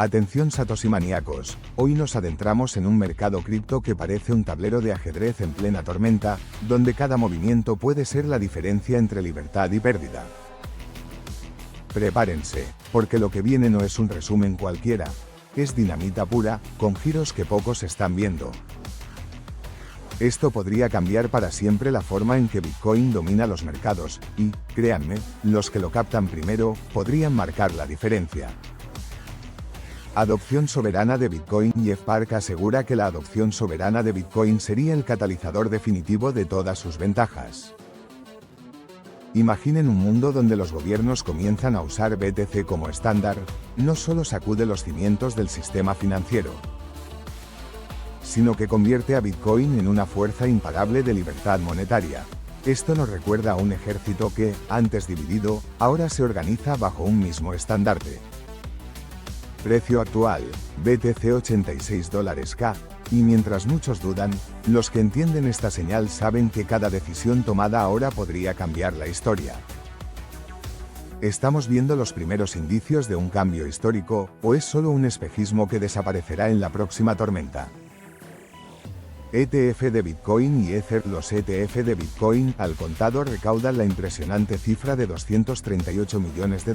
Atención Satoshi maníacos, hoy nos adentramos en un mercado cripto que parece un tablero de ajedrez en plena tormenta, donde cada movimiento puede ser la diferencia entre libertad y pérdida. Prepárense, porque lo que viene no es un resumen cualquiera, es dinamita pura, con giros que pocos están viendo. Esto podría cambiar para siempre la forma en que Bitcoin domina los mercados, y, créanme, los que lo captan primero, podrían marcar la diferencia. Adopción soberana de Bitcoin. Jeff Park asegura que la adopción soberana de Bitcoin sería el catalizador definitivo de todas sus ventajas. Imaginen un mundo donde los gobiernos comienzan a usar BTC como estándar, no solo sacude los cimientos del sistema financiero, sino que convierte a Bitcoin en una fuerza imparable de libertad monetaria. Esto nos recuerda a un ejército que, antes dividido, ahora se organiza bajo un mismo estandarte. Precio actual, BTC $86K, y mientras muchos dudan, los que entienden esta señal saben que cada decisión tomada ahora podría cambiar la historia. ¿Estamos viendo los primeros indicios de un cambio histórico, o es solo un espejismo que desaparecerá en la próxima tormenta? ETF de Bitcoin y Ether. Los ETF de Bitcoin al contado recaudan la impresionante cifra de $238 millones,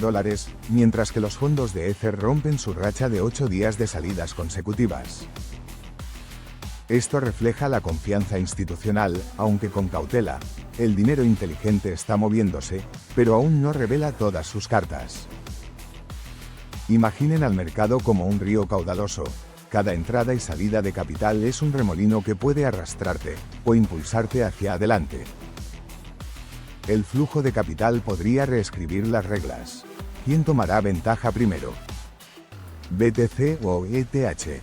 mientras que los fondos de Ether rompen su racha de 8 días de salidas consecutivas. Esto refleja la confianza institucional, aunque con cautela. El dinero inteligente está moviéndose, pero aún no revela todas sus cartas. Imaginen al mercado como un río caudaloso. Cada entrada y salida de capital es un remolino que puede arrastrarte, o impulsarte hacia adelante. El flujo de capital podría reescribir las reglas. ¿Quién tomará ventaja primero? ¿BTC o ETH?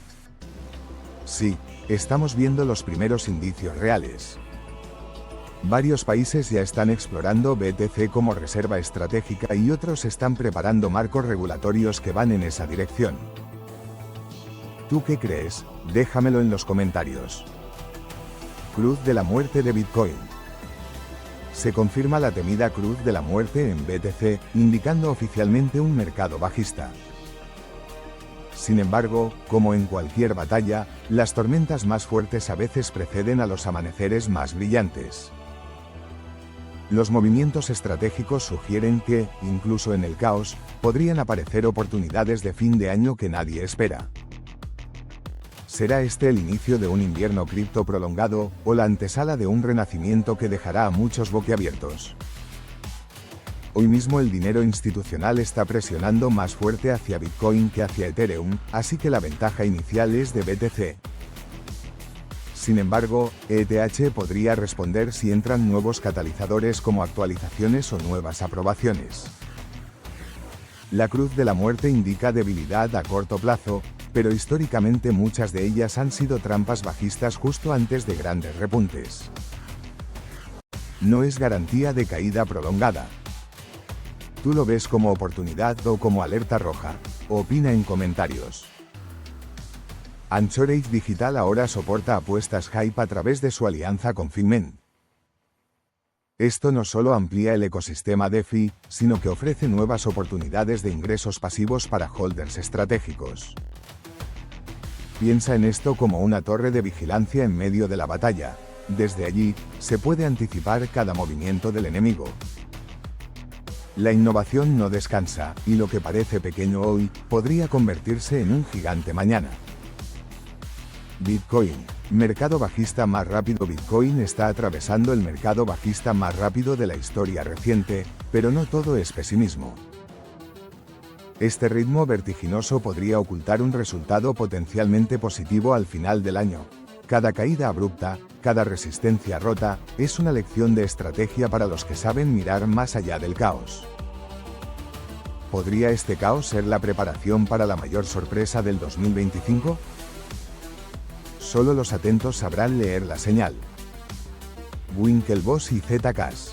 Sí, estamos viendo los primeros indicios reales. Varios países ya están explorando BTC como reserva estratégica y otros están preparando marcos regulatorios que van en esa dirección. ¿Tú qué crees? Déjamelo en los comentarios. Cruz de la muerte de Bitcoin. Se confirma la temida cruz de la muerte en BTC, indicando oficialmente un mercado bajista. Sin embargo, como en cualquier batalla, las tormentas más fuertes a veces preceden a los amaneceres más brillantes. Los movimientos estratégicos sugieren que, incluso en el caos, podrían aparecer oportunidades de fin de año que nadie espera. ¿Será este el inicio de un invierno cripto prolongado, o la antesala de un renacimiento que dejará a muchos boquiabiertos? Hoy mismo el dinero institucional está presionando más fuerte hacia Bitcoin que hacia Ethereum, así que la ventaja inicial es de BTC. Sin embargo, ETH podría responder si entran nuevos catalizadores como actualizaciones o nuevas aprobaciones. La cruz de la muerte indica debilidad a corto plazo, pero históricamente muchas de ellas han sido trampas bajistas justo antes de grandes repuntes. No es garantía de caída prolongada. ¿Tú lo ves como oportunidad o como alerta roja? Opina en comentarios. Anchorage Digital ahora soporta apuestas Hype a través de su alianza con Figment. Esto no solo amplía el ecosistema DeFi, sino que ofrece nuevas oportunidades de ingresos pasivos para holders estratégicos. Piensa en esto como una torre de vigilancia en medio de la batalla. Desde allí, se puede anticipar cada movimiento del enemigo. La innovación no descansa, y lo que parece pequeño hoy, podría convertirse en un gigante mañana. Bitcoin, mercado bajista más rápido. Bitcoin está atravesando el mercado bajista más rápido de la historia reciente, pero no todo es pesimismo. Este ritmo vertiginoso podría ocultar un resultado potencialmente positivo al final del año. Cada caída abrupta, cada resistencia rota, es una lección de estrategia para los que saben mirar más allá del caos. ¿Podría este caos ser la preparación para la mayor sorpresa del 2025? Solo los atentos sabrán leer la señal. Winklevoss y Zcash.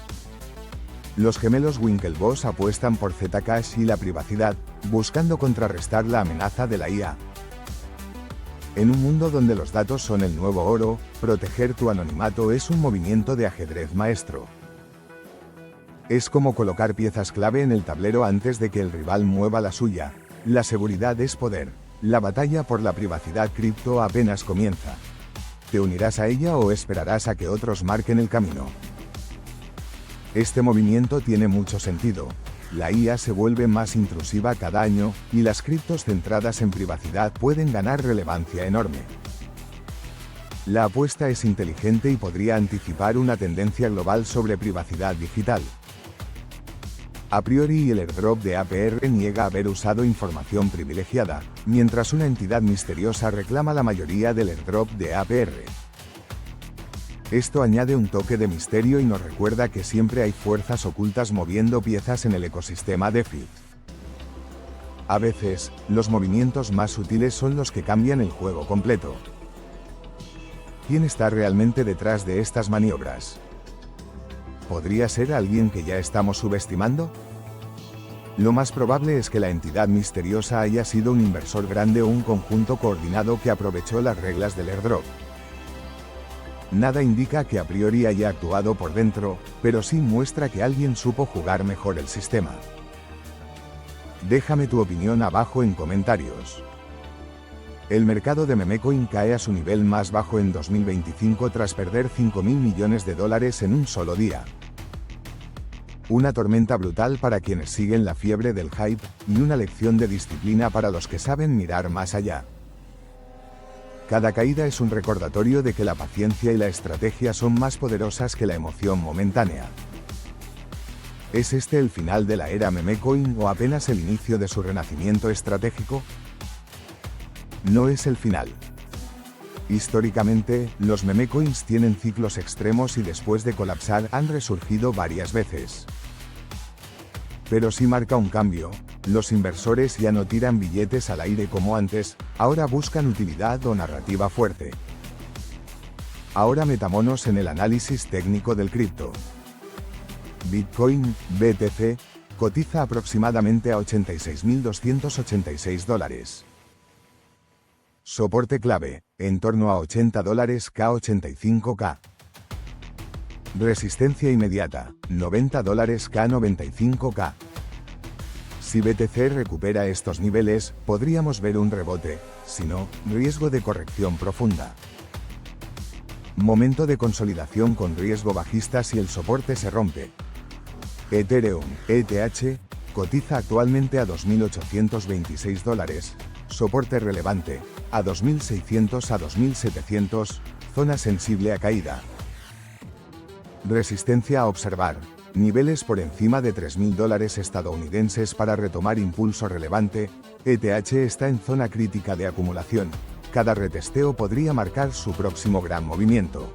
Los gemelos Winklevoss apuestan por Zcash y la privacidad, buscando contrarrestar la amenaza de la IA. En un mundo donde los datos son el nuevo oro, proteger tu anonimato es un movimiento de ajedrez maestro. Es como colocar piezas clave en el tablero antes de que el rival mueva la suya. La seguridad es poder. La batalla por la privacidad cripto apenas comienza. ¿Te unirás a ella o esperarás a que otros marquen el camino? Este movimiento tiene mucho sentido. La IA se vuelve más intrusiva cada año, y las criptos centradas en privacidad pueden ganar relevancia enorme. La apuesta es inteligente y podría anticipar una tendencia global sobre privacidad digital. A priori el airdrop de APR niega haber usado información privilegiada, mientras una entidad misteriosa reclama la mayoría del airdrop de APR. Esto añade un toque de misterio y nos recuerda que siempre hay fuerzas ocultas moviendo piezas en el ecosistema DeFi. A veces, los movimientos más sutiles son los que cambian el juego completo. ¿Quién está realmente detrás de estas maniobras? ¿Podría ser alguien que ya estamos subestimando? Lo más probable es que la entidad misteriosa haya sido un inversor grande o un conjunto coordinado que aprovechó las reglas del airdrop. Nada indica que a priori haya actuado por dentro, pero sí muestra que alguien supo jugar mejor el sistema. Déjame tu opinión abajo en comentarios. El mercado de memecoin cae a su nivel más bajo en 2025 tras perder $5.000 millones en un solo día. Una tormenta brutal para quienes siguen la fiebre del hype, y una lección de disciplina para los que saben mirar más allá. Cada caída es un recordatorio de que la paciencia y la estrategia son más poderosas que la emoción momentánea. ¿Es este el final de la era memecoin o apenas el inicio de su renacimiento estratégico? No es el final. Históricamente, los memecoins tienen ciclos extremos y después de colapsar han resurgido varias veces. Pero sí marca un cambio. Los inversores ya no tiran billetes al aire como antes, ahora buscan utilidad o narrativa fuerte. Ahora metámonos en el análisis técnico del cripto. Bitcoin, BTC, cotiza aproximadamente a $86.286. Soporte clave, en torno a $80 K 85K. Resistencia inmediata, $90 K 95K. Si BTC recupera estos niveles, podríamos ver un rebote, si no, riesgo de corrección profunda. Momento de consolidación con riesgo bajista si el soporte se rompe. Ethereum, ETH, cotiza actualmente a $2.826, soporte relevante, a 2.600 a 2.700, zona sensible a caída. Resistencia a observar. Niveles por encima de $3.000 estadounidenses para retomar impulso relevante. ETH está en zona crítica de acumulación. Cada retesteo podría marcar su próximo gran movimiento.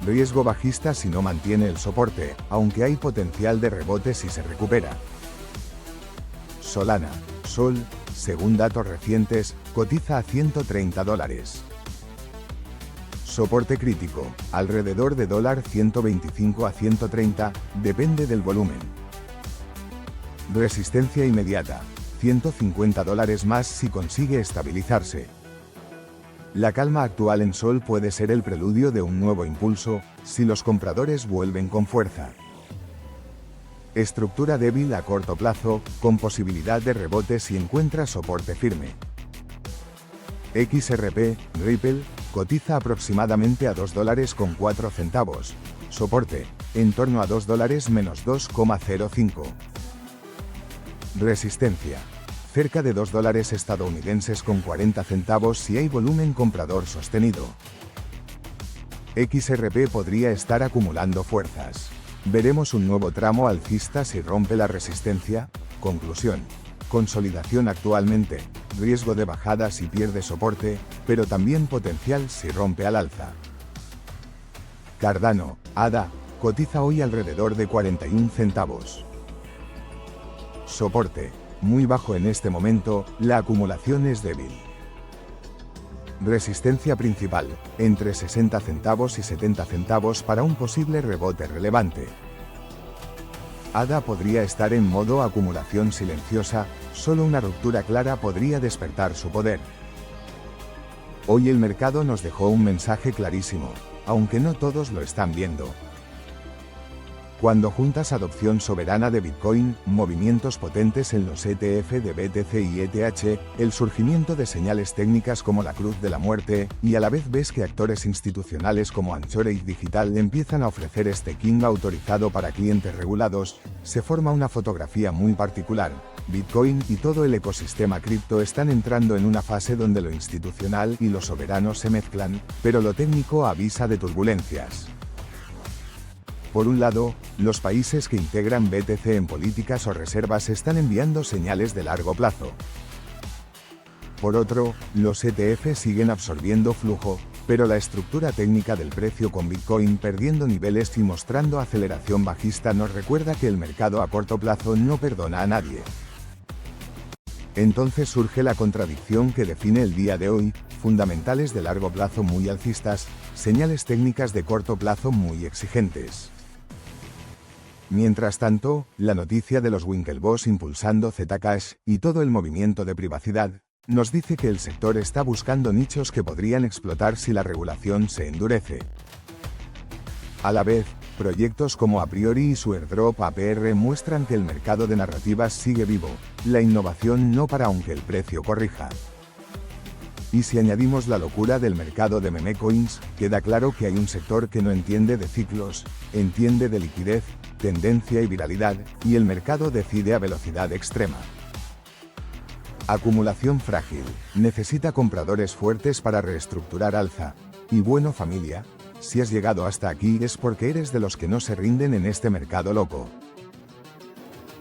Riesgo bajista si no mantiene el soporte, aunque hay potencial de rebote si se recupera. Solana, Sol, según datos recientes, cotiza a $130. Soporte crítico, alrededor de $125 a 130, depende del volumen. Resistencia inmediata, $150 más si consigue estabilizarse. La calma actual en Sol puede ser el preludio de un nuevo impulso, si los compradores vuelven con fuerza. Estructura débil a corto plazo, con posibilidad de rebote si encuentra soporte firme. XRP, Ripple, cotiza aproximadamente a $2.04, soporte, en torno a $2 menos 2,05. Resistencia, cerca de $2 estadounidenses con 40 centavos si hay volumen comprador sostenido. XRP podría estar acumulando fuerzas. ¿Veremos un nuevo tramo alcista si rompe la resistencia? Conclusión. Consolidación actualmente, riesgo de bajada si pierde soporte, pero también potencial si rompe al alza. Cardano, ADA, cotiza hoy alrededor de 41 centavos. Soporte, muy bajo en este momento, la acumulación es débil. Resistencia principal, entre 60 centavos y 70 centavos para un posible rebote relevante. ADA podría estar en modo acumulación silenciosa, solo una ruptura clara podría despertar su poder. Hoy el mercado nos dejó un mensaje clarísimo, aunque no todos lo están viendo. Cuando juntas adopción soberana de Bitcoin, movimientos potentes en los ETF de BTC y ETH, el surgimiento de señales técnicas como la Cruz de la Muerte, y a la vez ves que actores institucionales como Anchorage Digital empiezan a ofrecer staking autorizado para clientes regulados, se forma una fotografía muy particular. Bitcoin y todo el ecosistema cripto están entrando en una fase donde lo institucional y lo soberano se mezclan, pero lo técnico avisa de turbulencias. Por un lado, los países que integran BTC en políticas o reservas están enviando señales de largo plazo. Por otro, los ETF siguen absorbiendo flujo, pero la estructura técnica del precio con Bitcoin perdiendo niveles y mostrando aceleración bajista nos recuerda que el mercado a corto plazo no perdona a nadie. Entonces surge la contradicción que define el día de hoy: fundamentales de largo plazo muy alcistas, señales técnicas de corto plazo muy exigentes. Mientras tanto, la noticia de los Winklevoss impulsando Zcash y todo el movimiento de privacidad, nos dice que el sector está buscando nichos que podrían explotar si la regulación se endurece. A la vez, proyectos como A Priori y su airdrop APR muestran que el mercado de narrativas sigue vivo, la innovación no para aunque el precio corrija. Y si añadimos la locura del mercado de memecoins, queda claro que hay un sector que no entiende de ciclos, entiende de liquidez, tendencia y viralidad, y el mercado decide a velocidad extrema. Acumulación frágil, necesita compradores fuertes para reestructurar alza. Y bueno familia, si has llegado hasta aquí es porque eres de los que no se rinden en este mercado loco.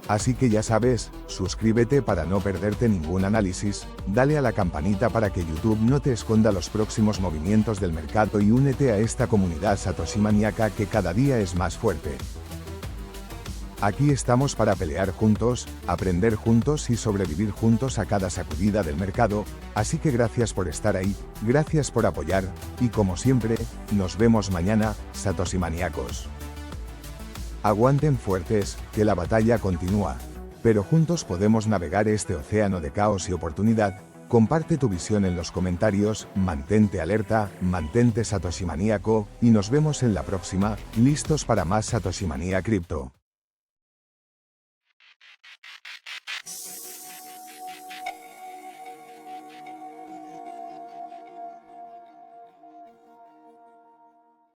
Así que ya sabes, suscríbete para no perderte ningún análisis, dale a la campanita para que YouTube no te esconda los próximos movimientos del mercado y únete a esta comunidad Satoshi maníaca que cada día es más fuerte. Aquí estamos para pelear juntos, aprender juntos y sobrevivir juntos a cada sacudida del mercado, así que gracias por estar ahí, gracias por apoyar, y como siempre, nos vemos mañana, Satoshi maníacos. Aguanten fuertes, que la batalla continúa. Pero juntos podemos navegar este océano de caos y oportunidad. Comparte tu visión en los comentarios, mantente alerta, mantente Satoshi maníaco, y nos vemos en la próxima, listos para más Satoshi Manía Cripto.